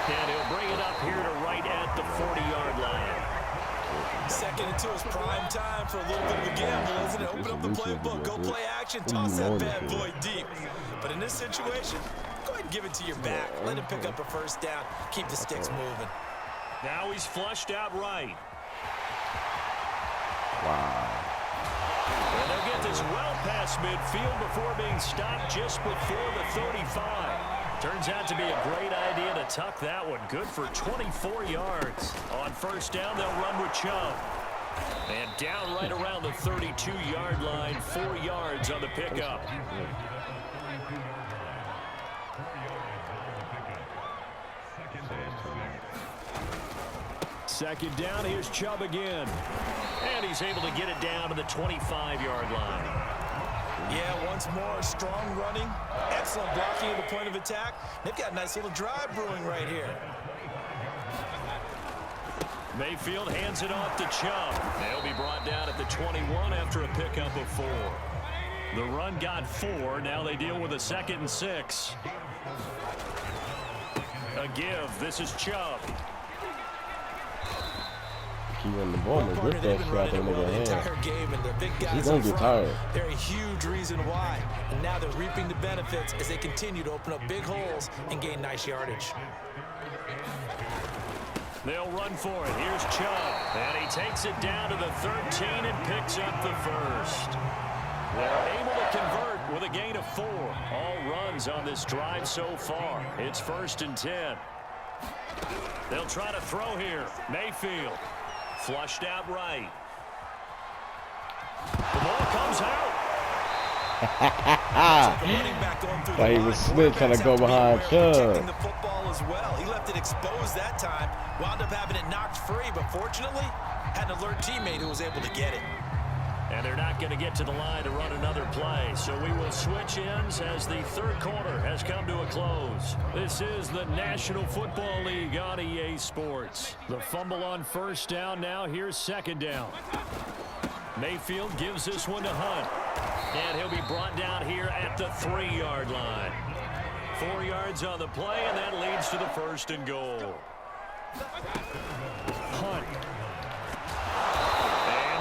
And he'll bring it up here to right at the 40-yard line. Second and 2 is prime time for a little bit of a gamble, isn't it? Open up the playbook, go play action, toss that bad boy deep. But in this situation, go ahead and give it to your back. Let him pick up a first down. Keep the sticks moving. Now he's flushed out right. Wow. And they'll get this well past midfield before being stopped just before the 35. Turns out to be a great idea to tuck that one. Good for 24 yards. On first down, they'll run with Chubb. And down right around the 32-yard line, 4 yards on the pickup. Second down, here's Chubb again. And he's able to get it down to the 25-yard line. Yeah, once more, strong running, excellent blocking at the point of attack. They've got a nice little drive brewing right here. Mayfield hands it off to Chubb. They'll be brought down at the 21 after a pickup of 4. The run got 4. Now they deal with a 2nd and 6. A give. This is Chubb. Keep running the ball, man. Grip that strap in the entire game, and their big guys He's gonna get tired. They're a huge reason why. And now they're reaping the benefits as they continue to open up big holes and gain nice yardage. They'll run for it. Here's Chubb. And he takes it down to the 13 and picks up the first. They're able to convert with a gain of 4. All runs on this drive so far. It's 1st and 10. They'll try to throw here. Mayfield. Flushed out right. The ball comes out. Thought he was Smith trying to go behind Chubb. The football as well. He left it exposed that time. Wound up having it knocked free, but fortunately, had an alert teammate who was able to get it. And they're not going to get to the line to run another play. So we will switch ends as the third quarter has come to a close. This is the National Football League on EA Sports. The fumble on first down now. Here's second down. Mayfield gives this one to Hunt. And he'll be brought down here at the 3-yard line. 4 yards on the play, and that leads to the 1st and goal. Hunt.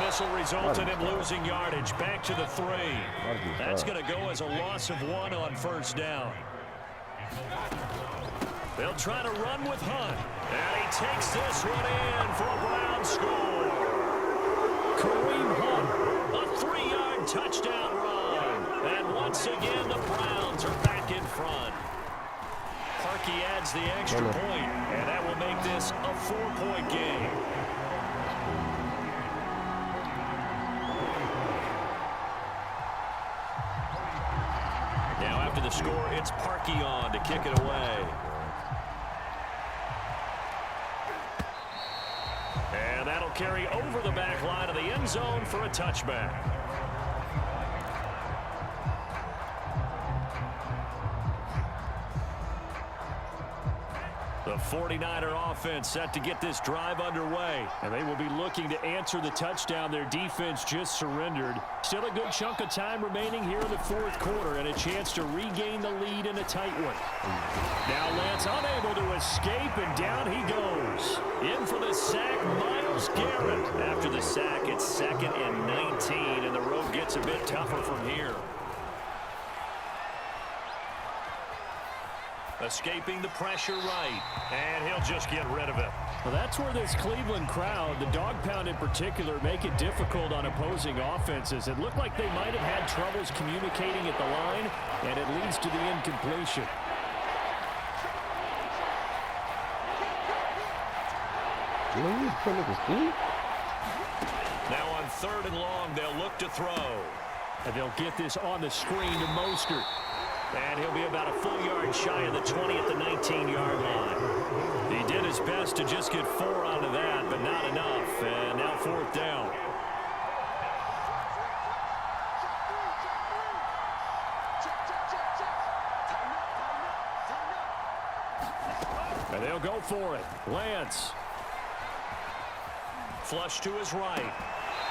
This will result in him losing yardage. Back to the 3. That's going to go as a loss of 1 on first down. They'll try to run with Hunt. And he takes this one in for a Brown score. Kareem Hunt, a 3-yard touchdown run. And once again, the Browns are back in front. Parkey adds the extra point, and that will make this a 4-point game. After the score, it's Parkey on to kick it away. And that'll carry over the back line of the end zone for a touchback. The 49er offense set to get this drive underway. And they will be looking to answer the touchdown their defense just surrendered. Still a good chunk of time remaining here in the fourth quarter and a chance to regain the lead in a tight one. Now Lance unable to escape, and down he goes. In for the sack, Myles Garrett. After the sack, it's 2nd and 19, and the road gets a bit tougher from here. Escaping the pressure right, and he'll just get rid of it. Well, that's where this Cleveland crowd, the dog pound in particular, make it difficult on opposing offenses. It looked like they might have had troubles communicating at the line, and it leads to the incompletion. Now on 3rd and long, they'll look to throw. And they'll get this on the screen to Mostert. And he'll be about a full yard shy of the 20 at the 19-yard line. He did his best to just get 4 out of that, but not enough. And now 4th down. And they'll go for it. Lance. Flush to his right.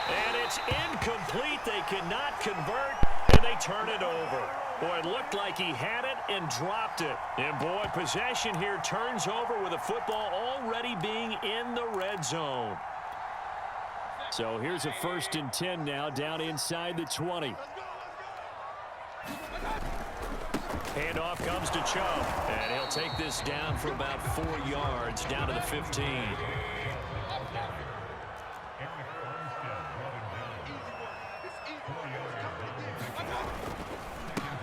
And it's incomplete. They cannot convert, and they turn it over. Boy, it looked like he had it and dropped it. And, boy, possession here turns over with the football already being in the red zone. So here's a 1st and 10 now down inside the 20. Handoff comes to Chubb, and he'll take this down for about 4 yards down to the 15.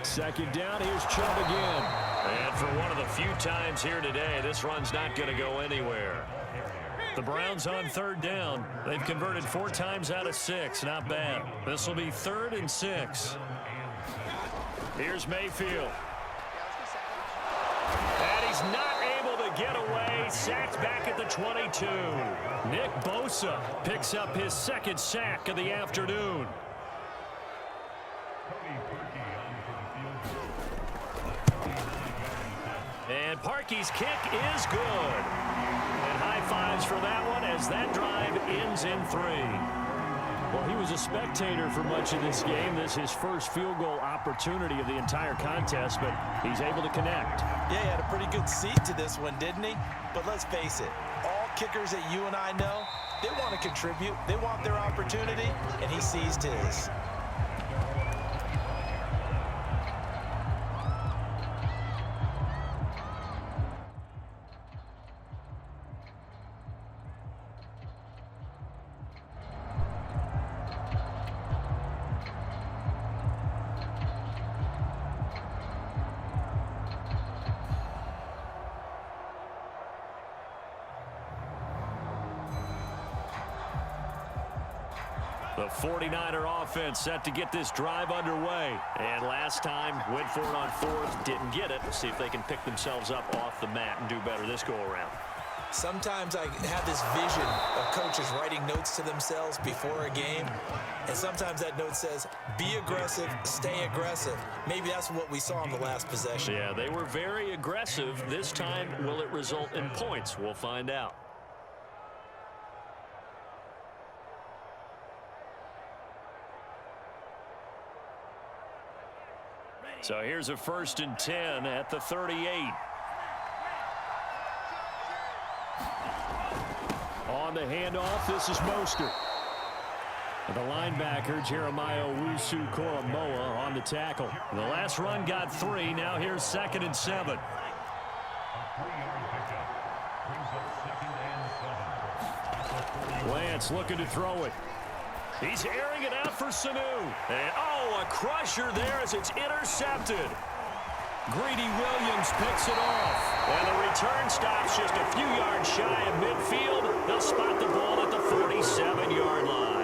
Second down, here's Chubb again. And for one of the few times here today, this run's not going to go anywhere. The Browns on 3rd down. They've converted 4 times out of 6. Not bad. This will be 3rd and 6. Here's Mayfield. And he's not able to get away. Sacked back at the 22. Nick Bosa picks up his 2nd sack of the afternoon. And Parkey's kick is good. And high fives for that one as that drive ends in 3. Well, he was a spectator for much of this game. This is his first field goal opportunity of the entire contest, but he's able to connect. Yeah, he had a pretty good seat to this one, didn't he? But let's face it, all kickers that you and I know, they want to contribute. They want their opportunity, and he seized his. The 49er offense set to get this drive underway. And last time, went for it on 4th, didn't get it. We'll see if they can pick themselves up off the mat and do better this go-around. Sometimes I have this vision of coaches writing notes to themselves before a game. And sometimes that note says, be aggressive, stay aggressive. Maybe that's what we saw in the last possession. Yeah, they were very aggressive. This time, will it result in points? We'll find out. So here's a 1st and 10 at the 38. On the handoff, this is Mostert. The linebacker, Jeremiah Owusu-Koramoah, on the tackle. The last run got 3. Now here's 2nd and 7. Lance looking to throw it. He's airing it out for Sanu. And, oh, a crusher there as it's intercepted. Greedy Williams picks it off. And the return stops just a few yards shy of midfield. They'll spot the ball at the 47-yard line.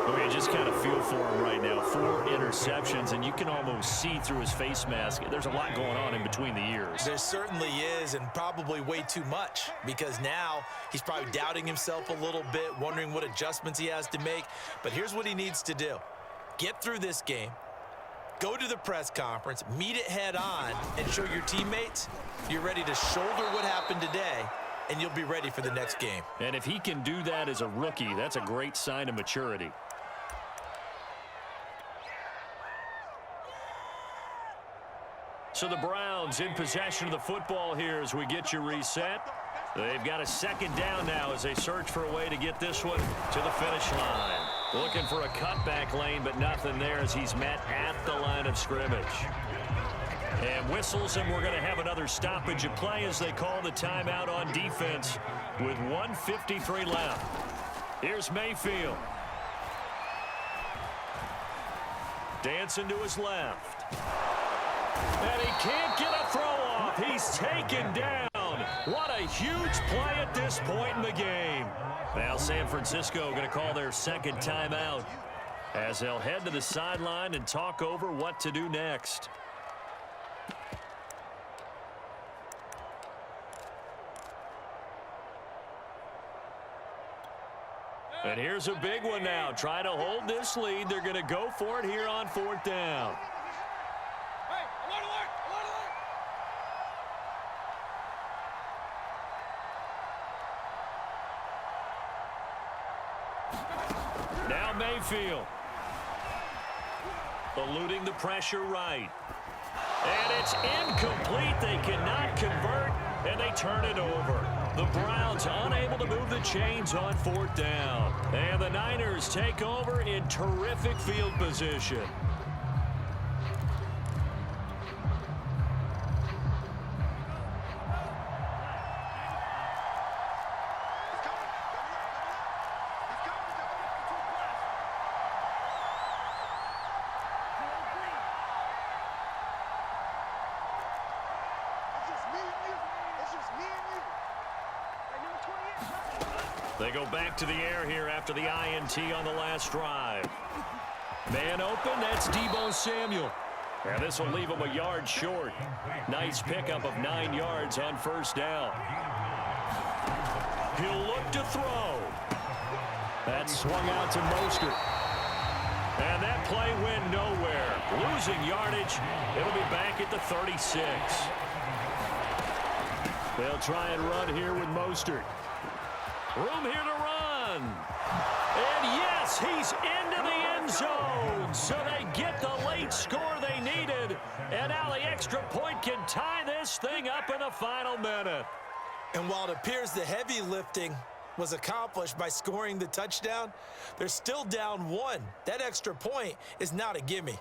I mean, just kind of feel for him right now. 4 interceptions, and you can almost see through his face mask. There's a lot going on in between the ears. There certainly is, and probably way too much, because now he's probably doubting himself a little bit, wondering what adjustments he has to make. But here's what he needs to do. Get through this game, go to the press conference, meet it head on, and show your teammates you're ready to shoulder what happened today, and you'll be ready for the next game. And if he can do that as a rookie, that's a great sign of maturity. So the Browns in possession of the football here as we get you reset. They've got a 2nd down now as they search for a way to get this one to the finish line. Looking for a cutback lane, but nothing there as he's met at the line of scrimmage. And whistles, and we're going to have another stoppage of play as they call the timeout on defense with 1:53 left. Here's Mayfield. Dancing to his left. And he can't get a throw off. He's taken down. What a huge play at this point in the game. Now San Francisco going to call their 2nd timeout as they'll head to the sideline and talk over what to do next. And here's a big one now. Trying to hold this lead. They're going to go for it here on 4th down. Now Mayfield. Eluding the pressure right. And it's incomplete. They cannot convert, and they turn it over. The Browns unable to move the chains on 4th down. And the Niners take over in terrific field position. They go back to the air here after the INT on the last drive. Man open, that's Deebo Samuel. And this will leave him a yard short. Nice pickup of 9 yards on 1st down. He'll look to throw. That swung out to Mostert. And that play went nowhere. Losing yardage. It'll be back at the 36. They'll try and run here with Mostert. Room here to run. And yes, he's into the end zone. So they get the late score they needed. And now the extra point can tie this thing up in the final minute. And while it appears the heavy lifting was accomplished by scoring the touchdown, they're still down 1. That extra point is not a gimme.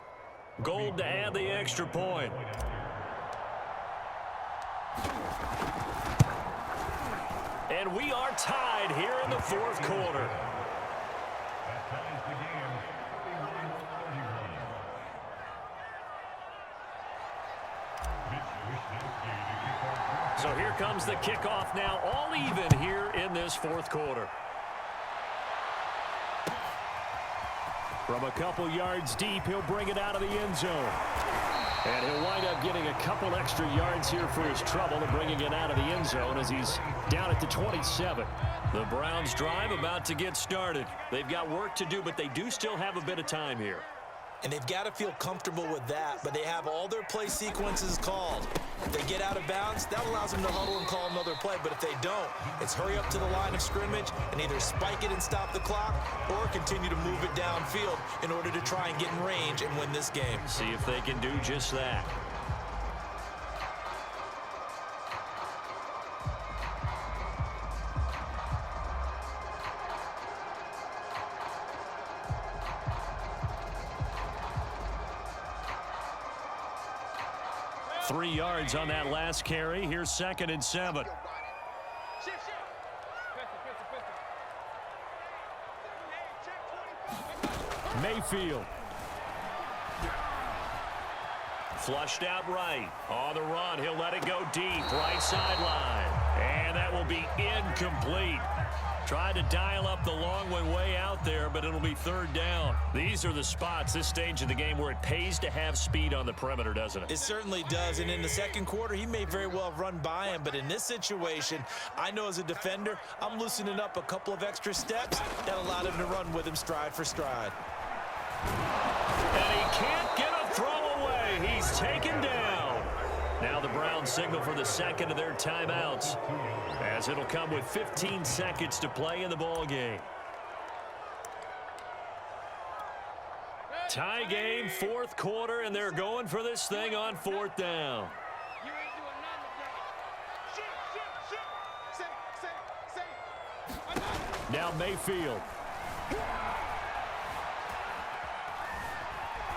Gold to add the extra point. And we are tied here in the 4th quarter. So here comes the kickoff now, all even here in this 4th quarter. From a couple yards deep, he'll bring it out of the end zone. And he'll wind up getting a couple extra yards here for his trouble and bringing it out of the end zone as he's down at the 27. The Browns drive about to get started. They've got work to do, but they do still have a bit of time here. And they've got to feel comfortable with that, but they have all their play sequences called. If they get out of bounds, that allows them to huddle and call another play. But if they don't, it's hurry up to the line of scrimmage and either spike it and stop the clock or continue to move it downfield in order to try and get in range and win this game. See if they can do just that. Three yards on that last carry. Here's 2nd and 7. Mayfield. Flushed out right. On the run, he'll let it go deep. Right sideline. And that will be incomplete. Tried to dial up the long one way out there, but it'll be 3rd down. These are the spots, this stage of the game, where it pays to have speed on the perimeter, doesn't it? It certainly does, and in the 2nd quarter, he may very well have run by him, but in this situation, I know as a defender, I'm loosening up a couple of extra steps that allowed him to run with him stride for stride. And he can't get a throw away. He's taken down. Now the Browns signal for the 2nd of their timeouts, as it'll come with 15 seconds to play in the ball game. Tie game, 4th quarter, and they're going for this thing on 4th down. Now Mayfield.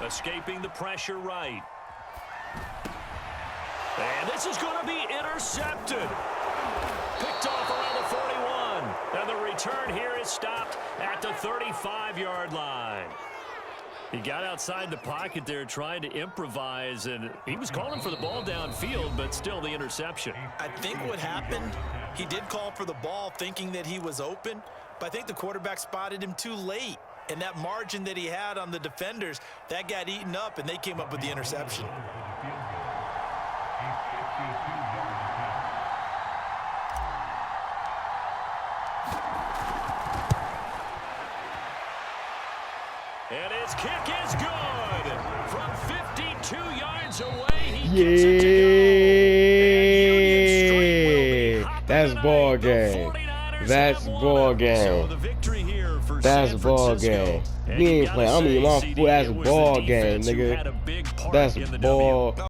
Escaping the pressure right. And this is going to be intercepted. Picked off around the 41. And the return here is stopped at the 35-yard line. He got outside the pocket there trying to improvise, and he was calling for the ball downfield, but still the interception. I think what happened, he did call for the ball thinking that he was open, but I think the quarterback spotted him too late. And that margin that he had on the defenders, that got eaten up, and they came up with the interception. And his kick is good. From 52 yards away, he gets it to go. That's ball game. That's ball game. That's ball game. He ain't playing. I mean, my foot. That's ball game, nigga. That's ball.